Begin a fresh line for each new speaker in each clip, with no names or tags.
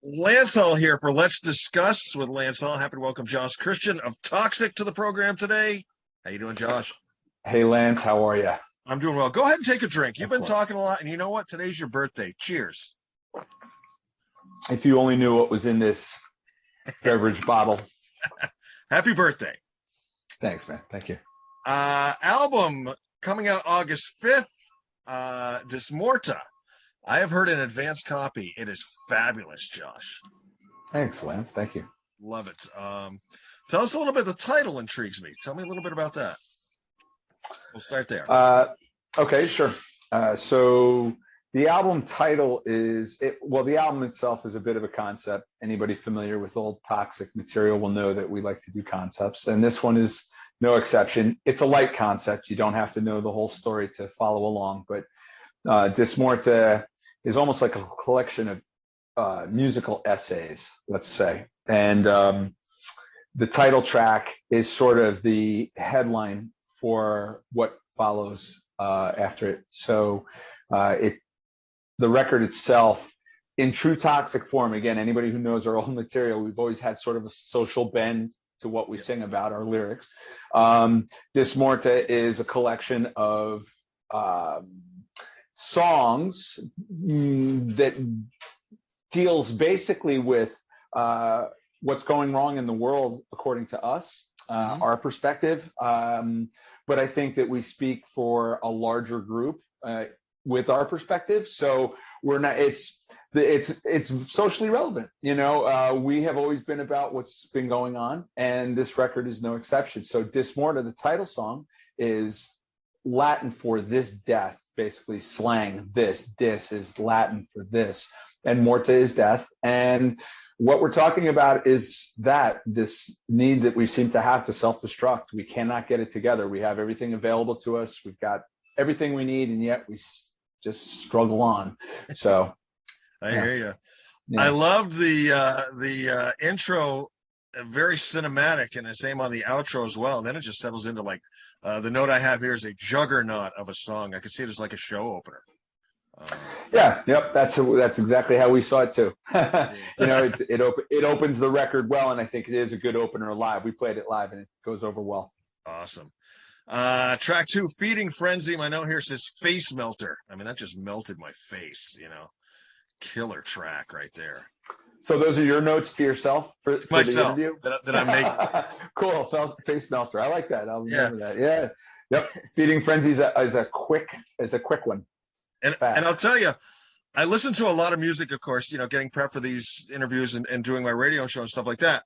Lance Hall here for Let's Discuss with Lance Hall. Happy to welcome Josh Christian of Toxik to the program today. How you doing, Josh?
Hey, Lance, how are you?
I'm doing well. Go ahead and take a drink. You've been
Excellent.
talking a lot, and you know what? Today's your birthday. Cheers.
If you only knew what was in this beverage bottle.
Happy birthday.
Thanks, man. Thank you.
Album coming out August 5th, Dismorta. I have heard an advanced copy. It is fabulous, Josh.
Thanks, Lance. Thank you.
Love it. Tell us a little bit. The title intrigues me. Tell me a little bit about that. We'll start there.
Okay, sure. So the album title the album itself is a bit of a concept. Anybody familiar with old Toxik material will know that we like to do concepts, and this one is no exception. It's a light concept. You don't have to know the whole story to follow along, but Dismorta is almost like a collection of musical essays, let's say. And the title track is sort of the headline for what follows after it. So the record itself, in true Toxik form, again, anybody who knows our old material, we've always had sort of a social bend to what we sing about, our lyrics. Dismorta is a collection of songs that deals basically with what's going wrong in the world according to us, our perspective. But I think that we speak for a larger group with our perspective. So we're not. It's socially relevant. We have always been about what's been going on, and this record is no exception. So Dismorta, the title song, is Latin for this death. Basically slang. Dis is Latin for this, and morta is death. And what we're talking about is this need that we seem to have to self-destruct. We cannot get it together. We have everything available to us. We've got everything we need, and yet we just struggle on. So
I hear you.
Yeah.
I loved the intro, very cinematic, and the same on the outro as well. And then it just settles into like the note I have here is a juggernaut of a song. I could see it as like a show opener.
Yep. That's exactly how we saw it too. It opens the record well, and I think it is a good opener live. We played it live, and it goes over well.
Awesome. Track 2, Feeding Frenzy. My note here says Face Melter. I mean, that just melted my face. Killer track right there.
So those are your notes to yourself for
myself
the interview
that I'm making.
Cool. Face Melter. I like that. I'll remember that. Yeah. Yep. Feeding Frenzy is a quick one.
And I'll tell you, I listen to a lot of music, of course, getting prep for these interviews and doing my radio show and stuff like that.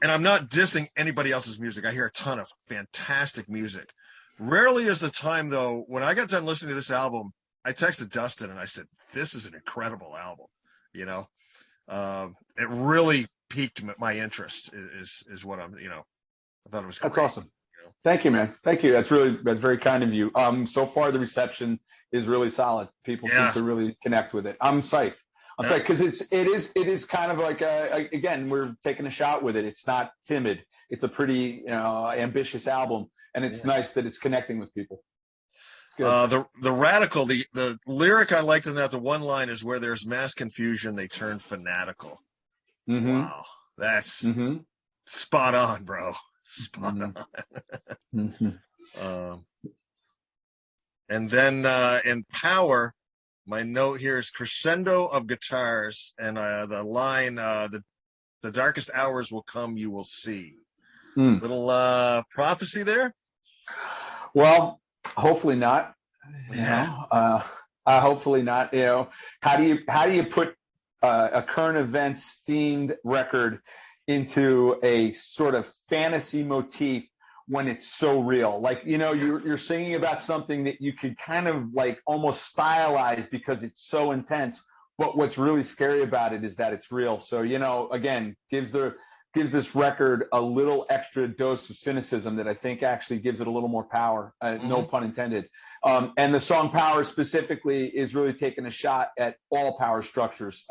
And I'm not dissing anybody else's music. I hear a ton of fantastic music. Rarely is the time, though, when I got done listening to this album, I texted Dustin and I said, this is an incredible album. It really piqued my interest is what I'm, I thought it was great.
That's awesome. Thank you, man. Thank you. That's very kind of you. So far the reception is really solid. People seem to really connect with it. I'm psyched. I'm psyched because it is kind of like again, we're taking a shot with it. It's not timid. It's a pretty ambitious album, and it's nice that it's connecting with people. It's good.
The radical, the lyric I liked in that, the one line is where there's mass confusion, they turn fanatical.
Mm-hmm.
Wow, that's spot on, bro. Spot on.
Mm-hmm.
And then in Power, my note here is Crescendo of Guitars, and the line, the darkest hours will come, you will see. Little prophecy there?
Well, hopefully not. Hopefully not. How do you put a current events themed record into a sort of fantasy motif when it's so real? Like, you're singing about something that you could kind of like almost stylize because it's so intense. But what's really scary about it is that it's real. So, again, gives this record a little extra dose of cynicism that I think actually gives it a little more power. No pun intended. And the song Power specifically is really taking a shot at all power structures.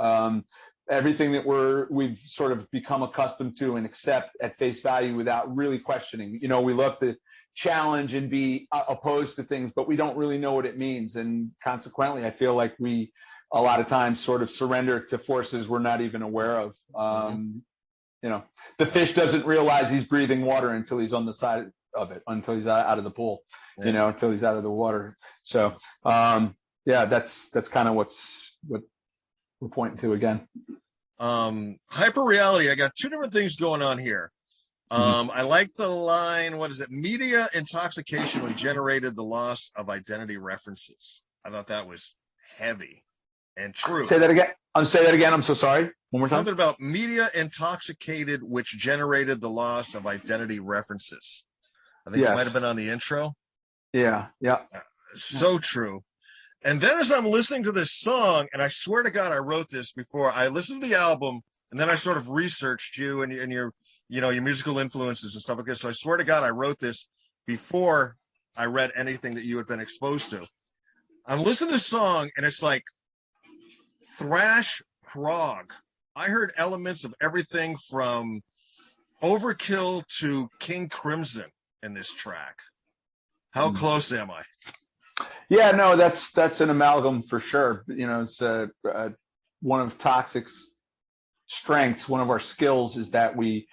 Everything that we've sort of become accustomed to and accept at face value without really questioning. We love to challenge and be opposed to things, but we don't really know what it means. And consequently, I feel like we a lot of times sort of surrender to forces we're not even aware of. You know, the fish doesn't realize he's breathing water until he's on the side of it, until he's out of the pool, you know, until he's out of the water. So, yeah, that's kind of what we're pointing to again.
Hyper reality. I got two different things going on here. I like the line, what is it? Media intoxication when generated the loss of identity references. I thought that was heavy and true.
Say that again. I'm so sorry. One more time.
Something about media intoxicated, which generated the loss of identity references. I think it might have been on the intro.
Yeah.
So true. And then as I'm listening to this song, and I swear to God, I wrote this before I listened to the album, and then I sort of researched you and your, you know, your musical influences and stuff like this. So I swear to God, I wrote this before I read anything that you had been exposed to. I'm listening to this song, and it's like thrash prog. I heard elements of everything from Overkill to King Crimson in this track. How close am I?
Yeah, no, that's an amalgam for sure. You know, it's one of Toxic's strengths. One of our skills is that we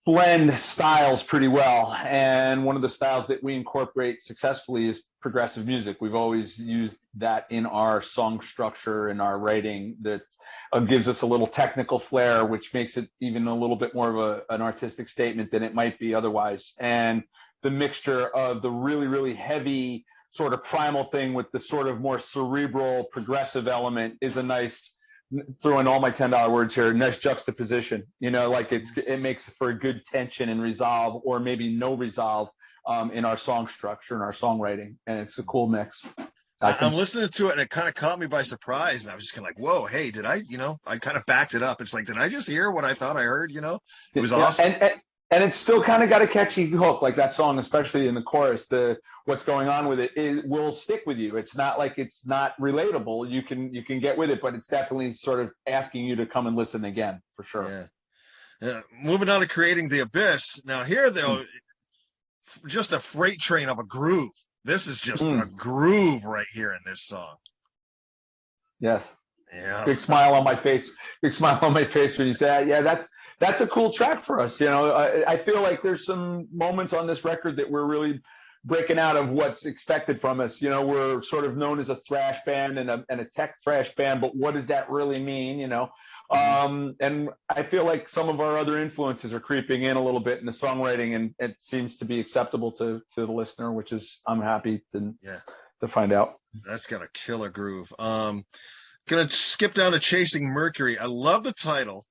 blend styles pretty well, and one of the styles that we incorporate successfully is progressive music. We've always used that in our song structure and our writing. That gives us a little technical flair, which makes it even a little bit more of an artistic statement than it might be otherwise. And the mixture of the really, really heavy sort of primal thing with the sort of more cerebral progressive element is a nice, throwing all my $10 words here, nice juxtaposition. You know, like it makes for a good tension and resolve, or maybe no resolve in our song structure and our songwriting. And it's a cool mix.
I'm listening to it, and it kind of caught me by surprise, and I was just kind of like, whoa, hey, did I, you know, I kind of backed it up. It's like, did I just hear what I thought I heard, you know? It was awesome.
And it's still kind of got a catchy hook, like that song, especially in the chorus. What's going on with it will stick with you. It's not like it's not relatable. You can get with it, but it's definitely sort of asking you to come and listen again, for sure.
Yeah. Moving on to Creating the Abyss. Now here, though, just a freight train of a groove. This is just a groove right here in this song.
Yes.
Yeah.
Big smile on my face. Big smile on my face when you say, yeah, that's a cool track for us. You know, I feel like there's some moments on this record that we're really breaking out of what's expected from us. You know, we're sort of known as a thrash band and a tech thrash band, but what does that really mean? You know, and I feel like some of our other influences are creeping in a little bit in the songwriting, and it seems to be acceptable to the listener, which is, I'm happy to find out.
That's got a killer groove. Gonna skip down to Chasing Mercury. I love the title.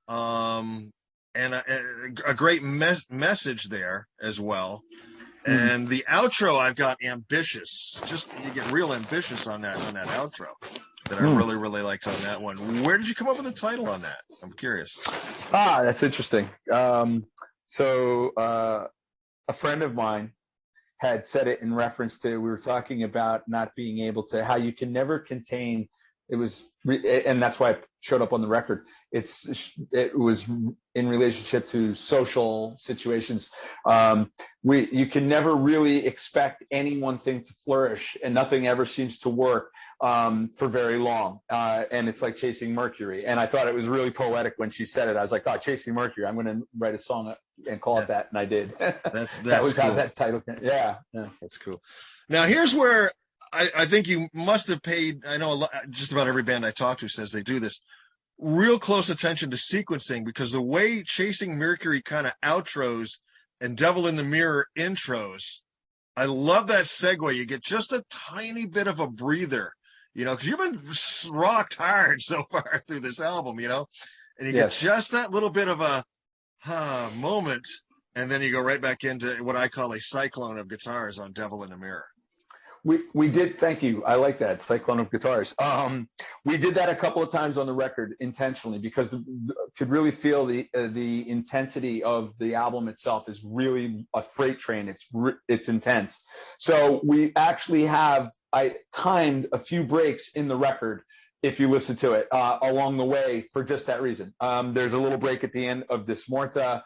And a great message there as well. And the outro, I've got ambitious. Just you get real ambitious on that outro. That I really, really liked on that one. Where did you come up with the title on that? I'm curious.
That's interesting. So a friend of mine had said it in reference to, we were talking about not being able to, how you can never contain. It was, and that's why it showed up on the record. It was in relationship to social situations. You can never really expect any one thing to flourish, and nothing ever seems to work for very long. And it's like chasing Mercury. And I thought it was really poetic when she said it. I was like, oh, Chasing Mercury. I'm going to write a song and call it that. And I did.
That was
cool. How that title came. Yeah.
That's cool. Now, here's where I think you must have paid, I know just about every band I talk to says they do this, real close attention to sequencing, because the way Chasing Mercury kind of outros and Devil in the Mirror intros, I love that segue. You get just a tiny bit of a breather, you know, because you've been rocked hard so far through this album, you know, and you get just that little bit of a moment, and then you go right back into what I call a cyclone of guitars on Devil in the Mirror.
We did, thank you. I like that, Cyclone of Guitars. We did that a couple of times on the record intentionally, because could really feel the intensity of the album itself is really a freight train. It's intense. So we actually I timed a few breaks in the record, if you listen to it, along the way, for just that reason. There's a little break at the end of This Morta.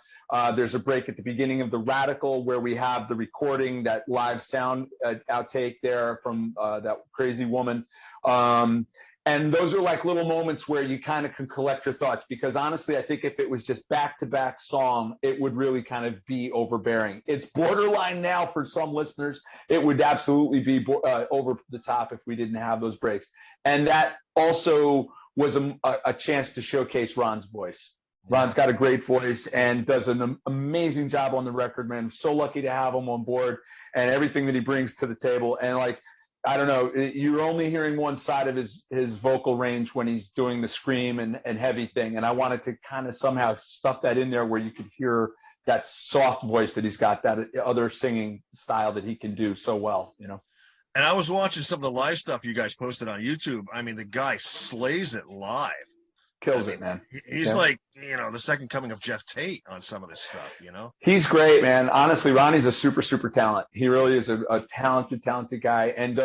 There's a break at the beginning of The Radical, where we have the recording, that live sound outtake there from that crazy woman. And And those are like little moments where you kind of can collect your thoughts, because honestly, I think if it was just back-to-back song, it would really kind of be overbearing. It's borderline now for some listeners. It would absolutely be over the top if we didn't have those breaks. And that also was a chance to showcase Ron's voice. Ron's got a great voice and does an amazing job on the record, man. I'm so lucky to have him on board and everything that he brings to the table. And like, I don't know, you're only hearing one side of his vocal range when he's doing the scream and heavy thing. And I wanted to kind of somehow stuff that in there where you could hear that soft voice that he's got, that other singing style that he can do so well, you know.
And I was watching some of the live stuff you guys posted on YouTube. I mean, the guy slays it live.
Kills it, man.
He's like, you know, the second coming of Jeff Tate on some of this stuff, you know?
He's great, man. Honestly, Ronnie's a super, super talent. He really is a talented guy, and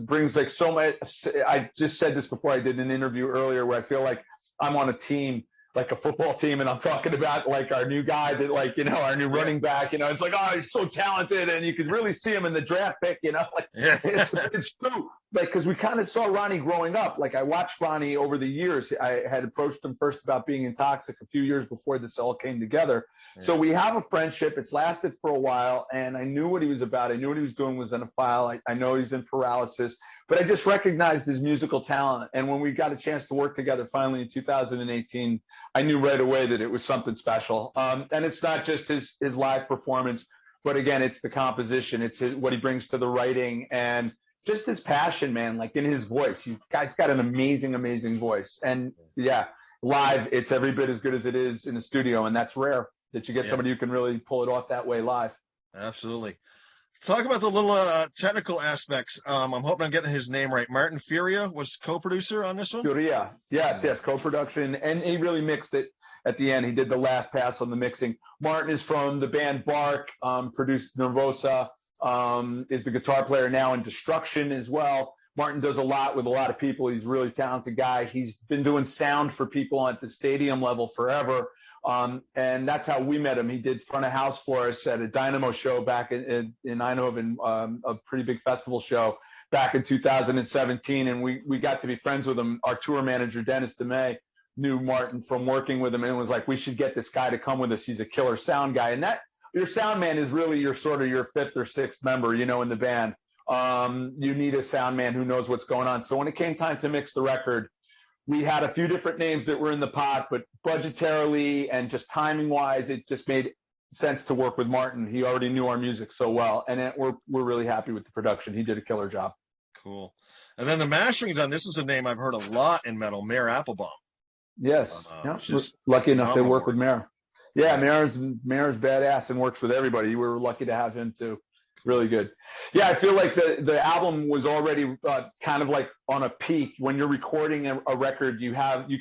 brings like so much. I just said this before I did an interview earlier where I feel like I'm on a team, like a football team, and I'm talking about like our new guy that, like, you know, our new running back, you know, it's like, oh, he's so talented, and you could really see him in the draft pick, you know, like it's true. Like, because we kind of saw Ronnie growing up. Like, I watched Ronnie over the years. I had approached him first about being in Toxik a few years before this all came together. Yeah. So we have a friendship. It's lasted for a while, and I knew what he was about. I knew what he was doing was in a file. I know he's in paralysis, but I just recognized his musical talent. And when we got a chance to work together finally in 2018, I knew right away that it was something special. And it's not just his live performance, but again, it's the composition. It's what he brings to the writing, and just his passion, man, like in his voice. You guys got an amazing, amazing voice. And yeah, live, it's every bit as good as it is in the studio. And that's rare that you get somebody who can really pull it off that way live.
Absolutely. Talk about the little technical aspects. I'm hoping I'm getting his name right. Martin Furia was co-producer on this one?
Furia. Yes, co-production. And he really mixed it at the end. He did the last pass on the mixing. Martin is from the band Bark, produced Nervosa. Is the guitar player now in Destruction as well. Martin does a lot with a lot of people. He's a really talented guy. He's been doing sound for people at the stadium level forever. And that's how we met him. He did front of house for us at a Dynamo show back in Eindhoven, a pretty big festival show back in 2017. And we got to be friends with him. Our tour manager, Dennis DeMay, knew Martin from working with him and was like, we should get this guy to come with us. He's a killer sound guy. And your sound man is really your sort of your fifth or sixth member, you know, in the band. You need a sound man who knows what's going on. So when it came time to mix the record, we had a few different names that were in the pot, but budgetarily and just timing wise, it just made sense to work with Martin. He already knew our music so well, and we're really happy with the production. He did a killer job.
Cool. And then the mastering done. This is a name I've heard a lot in metal, Mayor Applebaum.
Yes, we're lucky enough to work with Mayor. Yeah, Mayor's badass and works with everybody. We're lucky to have him too. Really good. Yeah, I feel like the album was already kind of like on a peak. When you're recording a record, you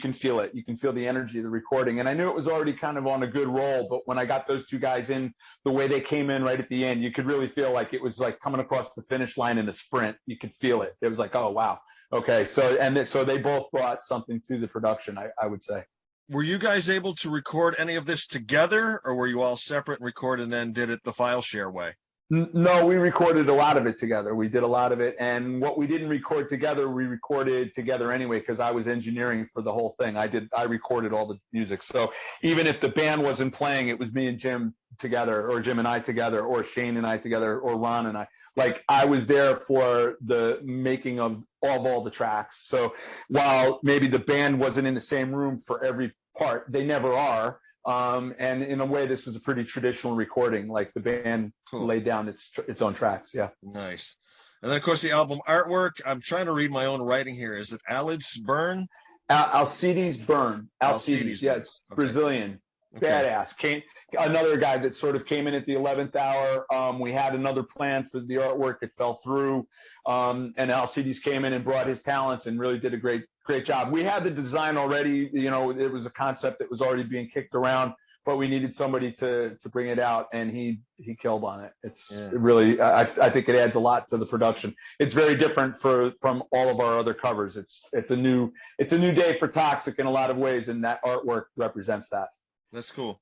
can feel it. You can feel the energy of the recording. And I knew it was already kind of on a good roll, but when I got those two guys in, the way they came in right at the end, you could really feel like it was like coming across the finish line in a sprint. You could feel it. It was like, oh, wow. Okay. So they both brought something to the production, I would say.
Were you guys able to record any of this together, or were you all separate and recorded and then did it the file share way?
No, we recorded a lot of it together. We did a lot of it. And what we didn't record together, we recorded together anyway, because I was engineering for the whole thing. I recorded all the music. So even if the band wasn't playing, it was me and Jim together, or Jim and I together, or Shane and I together, or Ron and I. Like, I was there for the making of all the tracks. So while maybe the band wasn't in the same room for every part, they never are. And in a way, this was a pretty traditional recording. Like, the band laid down its own tracks. Yeah.
Nice. And then, of course, the album artwork. I'm trying to read my own writing here. Is it Alice Byrne?
Alcides Byrne. Alcides, yeah, it's okay. Brazilian. Okay. Badass. Another guy that sort of came in at the 11th hour. We had another plan for the artwork. It fell through. And Alcides came in and brought his talents and really did a great job. We had the design already. You know, it was a concept that was already being kicked around, but we needed somebody to bring it out, and he killed on it. It really, I think it adds a lot to the production. It's very different from all of our other covers. It's a new day for Toxik in a lot of ways, and that artwork represents that.
That's cool.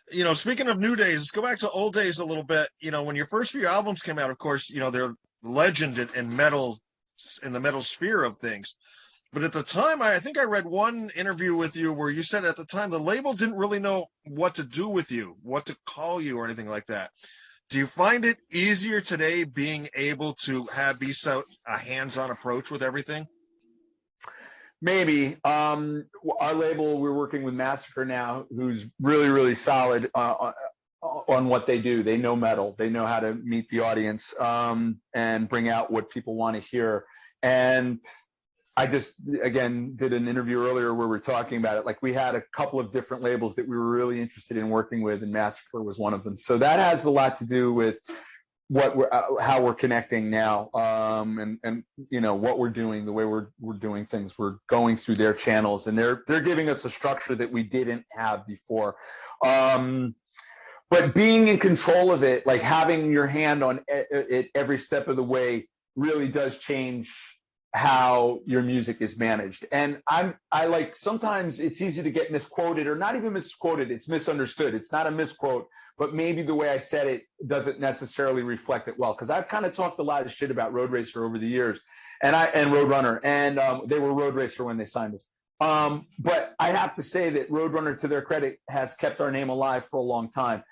You know, speaking of new days, let's go back to old days a little bit. You know, when your first few albums came out, of course, you know, they're legend in metal, in the metal sphere of things. But at the time, I think I read one interview with you where you said at the time the label didn't really know what to do with you, what to call you, or anything like that. Do you find it easier today being able to be so a hands-on approach with everything?
Maybe. Our label, we're working with Massacre now, who's really, really solid on what they do. They know metal. They know how to meet the audience and bring out what people want to hear. And I just, again, did an interview earlier where we're talking about it. Like, we had a couple of different labels that we were really interested in working with, and Massacre was one of them. So that has a lot to do with how we're connecting now, and you know what we're doing, the way we're doing things. We're going through their channels, and they're giving us a structure that we didn't have before. But being in control of it, like having your hand on it every step of the way, really does change how your music is managed. And I like, sometimes it's easy to get misquoted, or not even misquoted, it's misunderstood. It's not a misquote, but maybe the way I said it doesn't necessarily reflect it well. Because I've kind of talked a lot of shit about Road Racer over the years, and Roadrunner, and they were Road Racer when they signed us. But I have to say that Roadrunner, to their credit, has kept our name alive for a long time.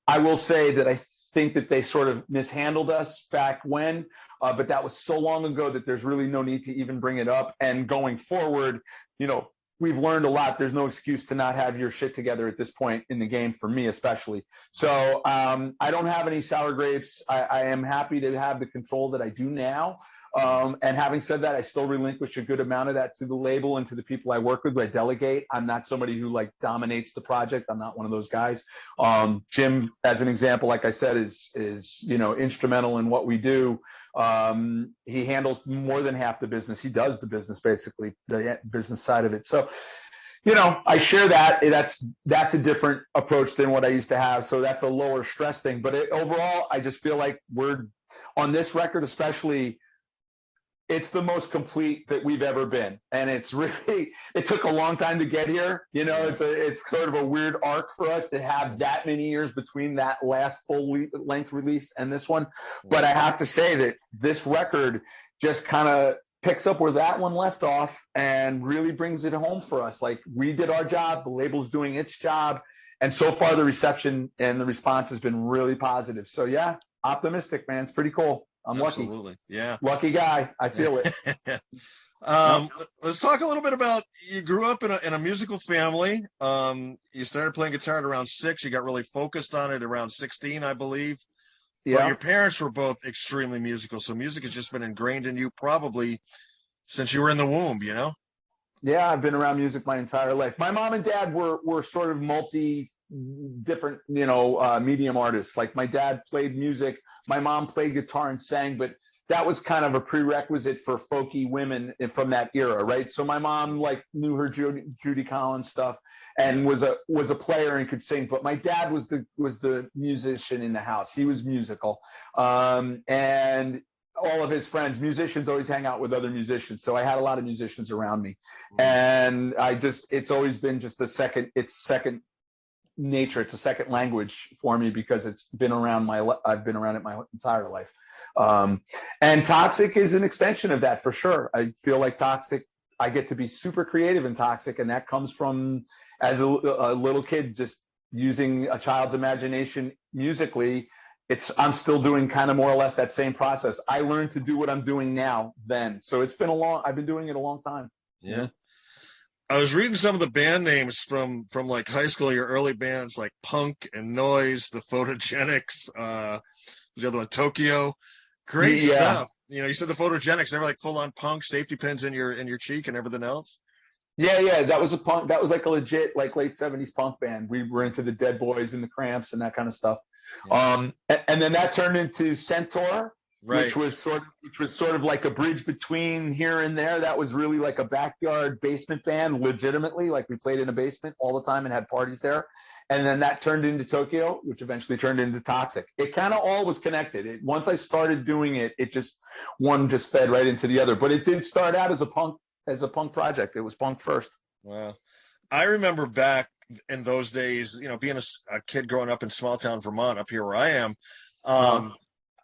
I will say that I think that they sort of mishandled us back when, but that was so long ago that there's really no need to even bring it up. And going forward, you know, we've learned a lot. There's no excuse to not have your shit together at this point in the game, for me especially. So I don't have any sour grapes. I am happy to have the control that I do now. And having said that, I still relinquish a good amount of that to the label and to the people I work with. I delegate. I'm not somebody who like dominates the project. I'm not one of those guys. Jim, as an example, like I said, is you know, instrumental in what we do. He handles more than half the business. He does the business, basically, the business side of it. So, you know, I share that. That's a different approach than what I used to have. So that's a lower stress thing. But overall, I just feel like we're on this record, especially, it's the most complete that we've ever been. And it's really, it took a long time to get here. You know, it's sort of a weird arc for us to have that many years between that last full length release and this one. But I have to say that this record just kind of picks up where that one left off and really brings it home for us. Like, we did our job, the label's doing its job. And so far the reception and the response has been really positive. So yeah, optimistic, man. It's pretty cool. I'm
Absolutely.
lucky.
Yeah.
Lucky guy. I feel it.
Let's talk a little bit about, you grew up in a musical family. You started playing guitar at around 6. You got really focused on it around 16, I believe. Yeah. But your parents were both extremely musical. So music has just been ingrained in you probably since you were in the womb, you know?
Yeah, I've been around music my entire life. My mom and dad were sort of different, you know, medium artists. Like, my dad played music. My mom played guitar and sang, but that was kind of a prerequisite for folky women from that era, right? So my mom like knew her Judy Collins stuff and was a player and could sing. But my dad was the musician in the house. He was musical, and all of his friends, musicians, always hang out with other musicians. So I had a lot of musicians around me, and it's always been just second nature. It's a second language for me because I've been around it my entire life. And Toxik is an extension of that, for sure. I feel like Toxik, I get to be super creative in Toxik, and that comes from, as a little kid, just using a child's imagination musically. I'm still doing kind of more or less that same process. I learned to do what I'm doing now then. So I've been doing it a long time.
Yeah. I was reading some of the band names from like high school, your early bands like Punk and Noise, the Photogenics, the other one, Tokyo. Great stuff. You know, you said the Photogenics, they were like full on punk, safety pins in your cheek and everything else.
Yeah. That was like a legit, like, late 70s punk band. We were into the Dead Boys and the Cramps and that kind of stuff. Yeah. And then that turned into Centaur. Right. Which was sort of like a bridge between here and there. That was really like a backyard basement band, legitimately. Like, we played in a basement all the time and had parties there. And then that turned into Tokyo, which eventually turned into Toxik. It kind of all was connected. Once I started doing it, one just fed right into the other. But it did start out as a punk project. It was punk first.
Wow. I remember back in those days, you know, being a kid growing up in small town Vermont, up here where I am.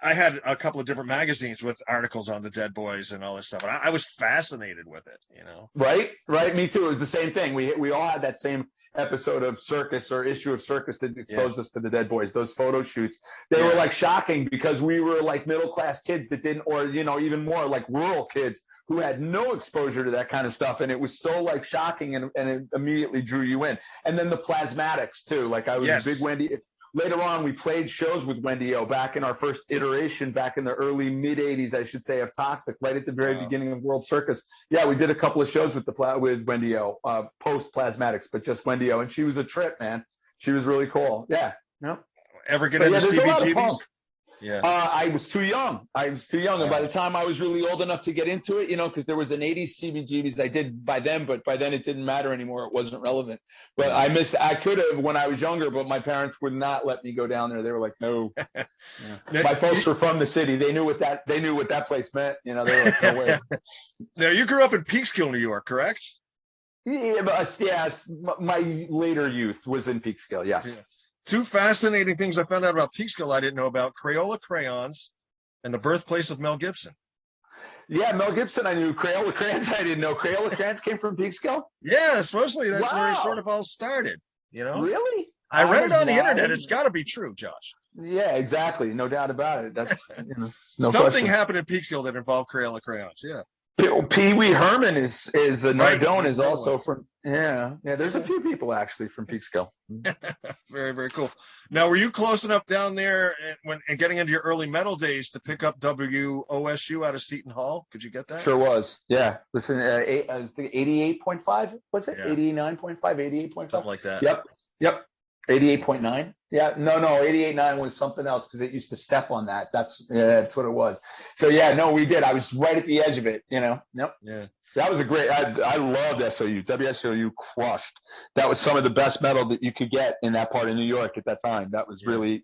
I had a couple of different magazines with articles on the Dead Boys and all this stuff. And I was fascinated with it, you know?
Right, right. Me too. It was the same thing. We all had that same episode of Circus or issue of Circus that exposed us to the Dead Boys. Those photo shoots, they were like shocking because we were like middle class kids that didn't, or even more like rural kids who had no exposure to that kind of stuff, and it was so like shocking, and it immediately drew you in. And then the plasmatics too. Like I was a big Wendy. Later on, we played shows with Wendy O back in our first iteration, back in the early mid '80s, I should say, of Toxik, right at the very beginning of World Circus. Yeah, we did a couple of shows with with Wendy O, post Plasmatics, but just Wendy O, and she was a trip, man. She was really cool. Yeah. Yep.
Ever get into CBGBs?
Yeah. I was too young. And by the time I was really old enough to get into it, because there was an 80s CBGBs I did by then, but by then it didn't matter anymore. It wasn't relevant. But I could have when I was younger, but my parents would not let me go down there. They were like, no. My folks were from the city. They knew what that place meant. They were like, no way.
Now, you grew up in Peekskill, New York, correct?
Yeah, but yes. My later youth was in Peekskill, yes. Yeah.
Two fascinating things I found out about Peekskill I didn't know about: Crayola crayons and the birthplace of Mel Gibson.
Yeah, Mel Gibson I knew. Crayola crayons I didn't know. Crayola crayons came from Peekskill?
Yeah, supposedly that's where it sort of all started,
Really?
I read it on the internet. It's got to be true, Josh.
Yeah, exactly. No doubt about it. That's no
something
question.
happened in Peekskill that involved Crayola crayons, yeah.
Pee Wee Herman is Nardone is also
one.
From there's a few people actually from Peekskill.
Very, very cool. Now, were you close enough down there and getting into your early metal days to pick up WOSU out of Seton Hall? Could you get that?
Sure was. Yeah. Listen, I was thinking 88.5, was it? 89.5, 88.5?
Something like that.
Yep. 88.9. Yeah, no, 88.9 was something else because it used to step on that. That's what it was. So yeah, no, we did. I was right at the edge of it, Yep.
Yeah. That
was a great, I loved SOU. WSOU crushed. That was some of the best metal that you could get in that part of New York at that time. That was really,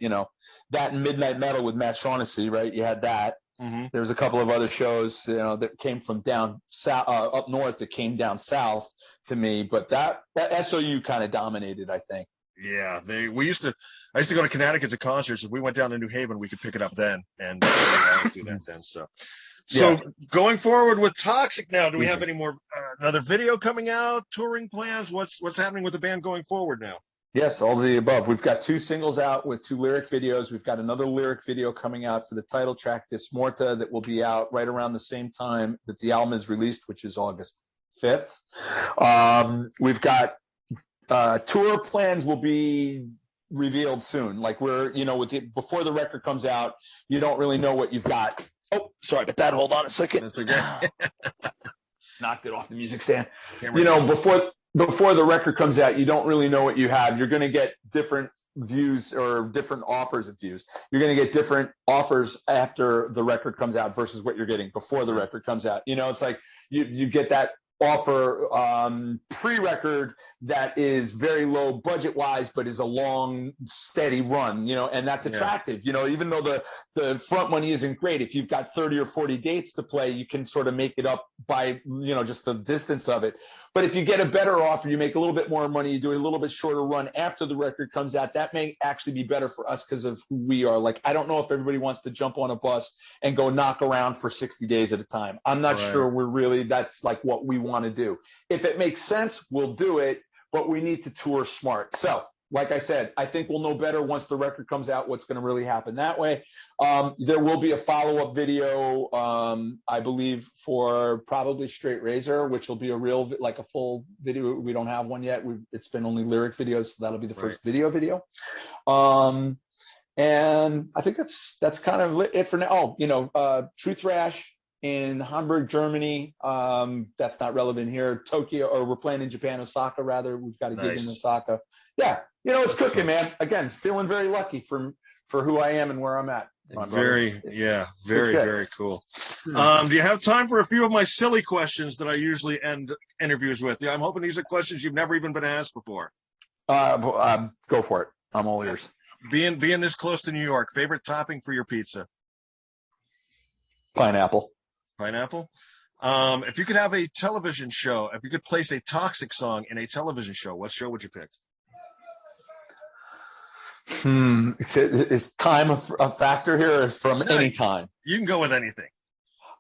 that and Midnight Metal with Matt Shaughnessy, right? You had that. Mm-hmm. There was a couple of other shows, that came from down south, up north that came down south to me, but that SOU kind of dominated, I think.
Yeah, I used to go to Connecticut to concerts. If we went down to New Haven, we could pick it up then, and I would do that then. So going forward with Toxik now, do we have any more another video coming out, touring plans? What's happening with the band going forward now?
Yes, all of the above. We've got 2 singles out with 2 lyric videos. We've got another lyric video coming out for the title track, Dismorta, that will be out right around the same time that the album is released, which is August 5th. We've got tour plans will be revealed soon. Like before the record comes out, you don't really know what you've got. Oh, sorry about that. Hold on a second.
That's okay.
Knocked it off the music stand. Before the record comes out, you don't really know what you have. You're going to get different views or different offers of views. You're going to get different offers after the record comes out versus what you're getting before the record comes out. It's like you get that offer pre-record that is very low budget wise, but is a long, steady run, and that's attractive. Even though the front money isn't great, if you've got 30 or 40 dates to play, you can sort of make it up by, just the distance of it. But if you get a better offer, you make a little bit more money, you do a little bit shorter run after the record comes out, that may actually be better for us because of who we are. Like, I don't know if everybody wants to jump on a bus and go knock around for 60 days at a time. I'm not sure that's like what we want to do. If it makes sense, we'll do it, but we need to tour smart. So, like I said, I think we'll know better once the record comes out what's going to really happen that way. There will be a follow-up video, I believe, for probably Straight Razor, which will be a full video. We don't have one yet. It's been only lyric videos, so that'll be the first video. And I think that's kind of it for now. Truth Rash in Hamburg, Germany. That's not relevant here. Tokyo, or we're playing in Japan, Osaka rather. We've got a gig in Osaka. Yeah, it's cooking, man. Again, feeling very lucky for who I am and where I'm at.
Very cool. Do you have time for a few of my silly questions that I usually end interviews with? Yeah, I'm hoping these are questions you've never even been asked before.
Go for it. I'm all ears.
Being this close to New York, favorite topping for your pizza?
Pineapple.
If you could have a television show, if you could place a Toxik song in a television show, what show would you pick?
Is time a factor here, or from
No,
any time?
you can go with anything.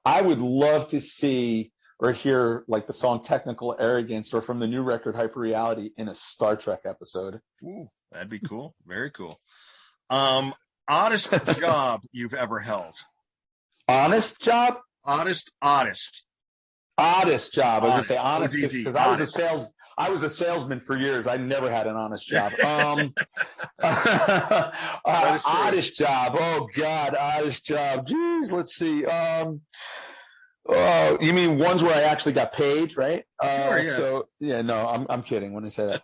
I would love to see or hear like the song Technical Arrogance or from the new record Hyperreality in a Star Trek episode.
Ooh, that'd be cool. Very cool. Oddest job you've ever held?
Honest job?
Oddest.
Oddest job. I was gonna say
Honest.
honest because I was a salesman for years. I never had an honest job. Oddest job. Oh God, oddest job. Jeez, let's see. Oh, you mean ones where I actually got paid, right?
Sure, yeah.
So yeah, no, I'm kidding when I say that.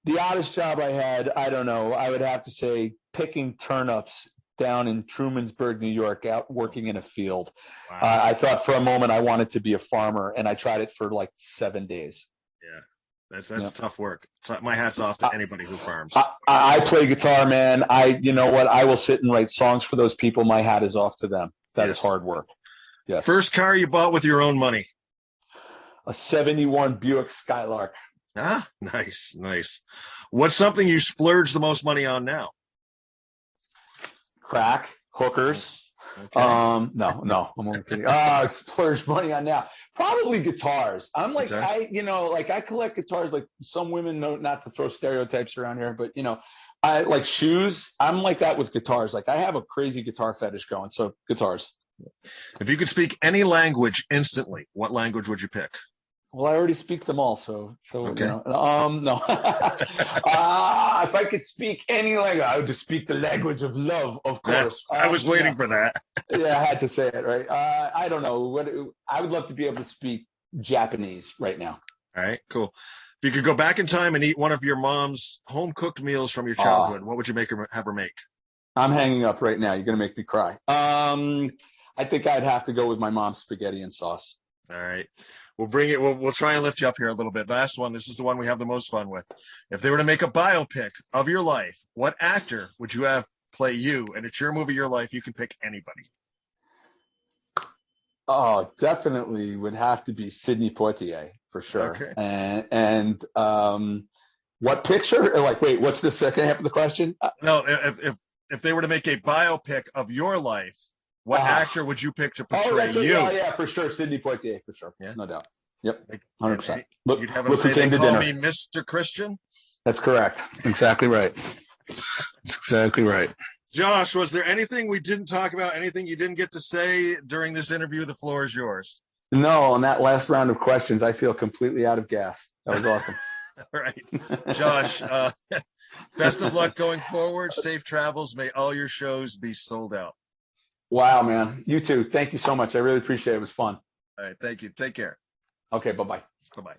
The oddest job I had, I don't know. I would have to say picking turnips down in Trumansburg, New York, out working in a field.
Wow.
I thought for a moment I wanted to be a farmer, and I tried it for like 7 days.
Yeah, that's tough work. So my hat's off to anybody who farms.
I play guitar, man. You know what? I will sit and write songs for those people. My hat is off to them. That is hard work. Yes.
First car you bought with your own money?
A 71 Buick Skylark.
Ah, nice. What's something you splurge the most money on now?
Crack, hookers.
Okay.
No, I'm only kidding. Splurge money on now. Probably guitars. I'm like, I collect guitars. Like some women know not to throw stereotypes around here, but I like shoes. I'm like that with guitars. Like I have a crazy guitar fetish going. So guitars.
If you could speak any language instantly, what language would you pick?
Well, I already speak them all, so
okay.
No. If I could speak any language, I would just speak the language of love, of course.
I was waiting for that.
Yeah, I had to say it, right? I don't know. I would love to be able to speak Japanese right now.
All right, cool. If you could go back in time and eat one of your mom's home-cooked meals from your childhood, what would you have her make?
I'm hanging up right now. You're going to make me cry. I think I'd have to go with my mom's spaghetti and sauce.
All right. We'll bring it. We'll try and lift you up here a little bit. Last one. This is the one we have the most fun with. If they were to make a biopic of your life, what actor would you have play you? And it's your movie, your life. You can pick anybody.
Oh, definitely would have to be Sidney Poitier for sure.
Okay.
And what picture? Like, wait, what's the second half of the question?
No, if they were to make a biopic of your life, what actor would you pick to portray you?
Yeah, for sure. Sidney Poitier, for sure. Yeah, no doubt. Yep, 100%.
You'd have him say, they call me Mr. Christian?
That's correct. Exactly right. That's exactly right.
Josh, was there anything we didn't talk about, anything you didn't get to say during this interview? The floor is yours.
No, on that last round of questions, I feel completely out of gas. That was awesome.
All right. Josh, best of luck going forward. Safe travels. May all your shows be sold out.
Wow, man. You too. Thank you so much. I really appreciate it. It was fun.
All right. Thank you. Take care.
Okay. Bye-bye.
Bye-bye.